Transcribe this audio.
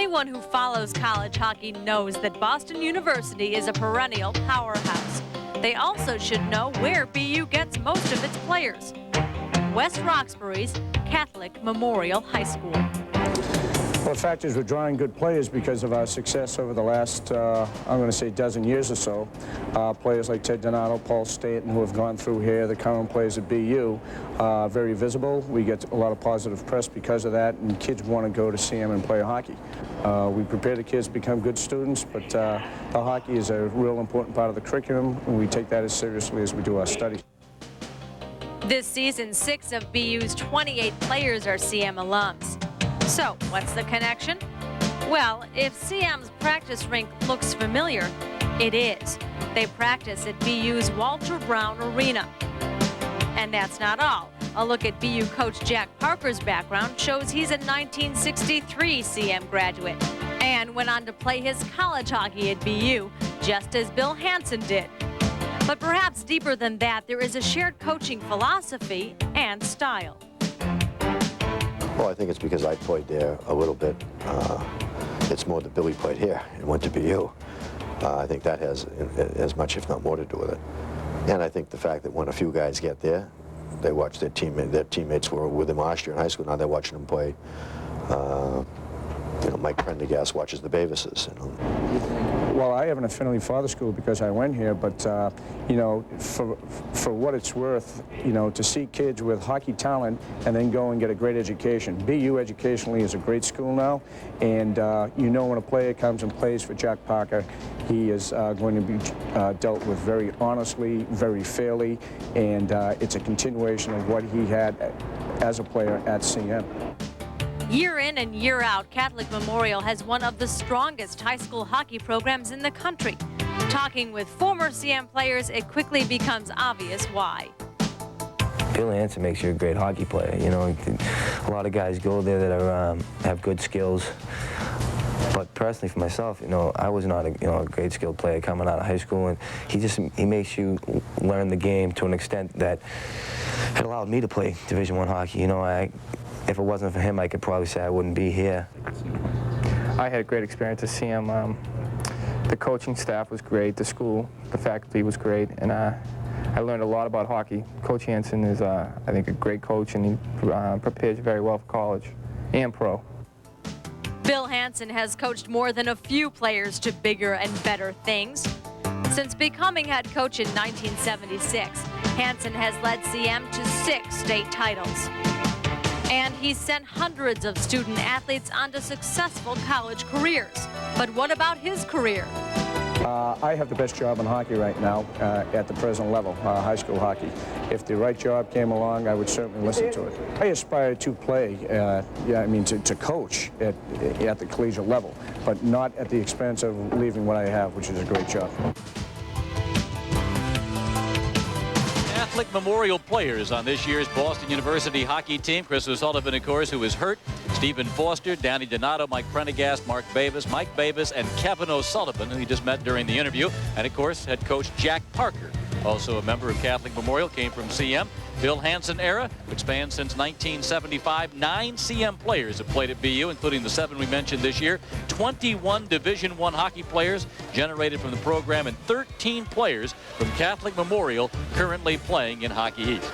Anyone who follows college hockey knows that Boston University is a perennial powerhouse. They also should know where BU gets most of its players. West Roxbury's Catholic Memorial High School. Well, the fact is we're drawing good players because of our success over the last, I'm going to say, dozen years or so. Players like Ted Donato, Paul Staten, who have gone through here, the current players at BU, very visible. We get a lot of positive press because of that, and kids want to go to CM and play hockey. We prepare the kids to become good students, but the hockey is a real important part of the curriculum, and we take that as seriously as we do our studies. This season, 6 of BU's 28 players are CM alums. So, what's the connection? Well, if CM's practice rink looks familiar, it is. They practice at BU's Walter Brown Arena. And that's not all. A look at BU coach Jack Parker's background shows he's a 1963 CM graduate and went on to play his college hockey at BU, just as Bill Hansen did. But perhaps deeper than that, there is a shared coaching philosophy and style. Well, I think it's because I played there a little bit. It's more that Billy played here and went to BU. I think that has as much, if not more, to do with it. And I think the fact that when a few guys get there, they watch their teammates were with them last year in high school. Now they're watching them play. Mike Prendergast watches the Bavises. Well, I have an affinity for the school because I went here, but, for what it's worth, to see kids with hockey talent and then go and get a great education. BU educationally is a great school now, and when a player comes and plays for Jack Parker, he is going to be dealt with very honestly, very fairly, and it's a continuation of what he had as a player at CM. Year in and year out, Catholic Memorial has one of the strongest high school hockey programs in the country. Talking with former CM players, it quickly becomes obvious why. Bill Hansen makes you a great hockey player. A lot of guys go there that are, have good skills. But personally, for myself, I was not a great skilled player coming out of high school, and he makes you learn the game to an extent that it allowed me to play Division I hockey. If it wasn't for him, I could probably say I wouldn't be here. I had a great experience at CM. The coaching staff was great, the school, the faculty was great, and I learned a lot about hockey. Coach Hansen is, I think, a great coach, and he prepares you very well for college and pro. Bill Hansen has coached more than a few players to bigger and better things. Since becoming head coach in 1976, Hansen has led CM to 6 state titles. And he's sent hundreds of student athletes on to successful college careers. But what about his career? I have the best job in hockey right now at the present level, high school hockey. If the right job came along, I would certainly listen to it. I aspire to play, to coach at the collegiate level, but not at the expense of leaving what I have, which is a great job. Catholic Memorial players on this year's Boston University hockey team. Chris O'Sullivan, of course, who is hurt. Stephen Foster, Danny Donato, Mike Prendergast, Mark Bavis, Mike Bavis, and Kevin O'Sullivan, who you just met during the interview. And, of course, head coach Jack Parker, also a member of Catholic Memorial, came from CM. Bill Hansen era, which spans since 1975. 9 CM players have played at BU, including the 7 we mentioned this year. 21 Division I hockey players generated from the program, and 13 players from Catholic Memorial currently playing in Hockey East.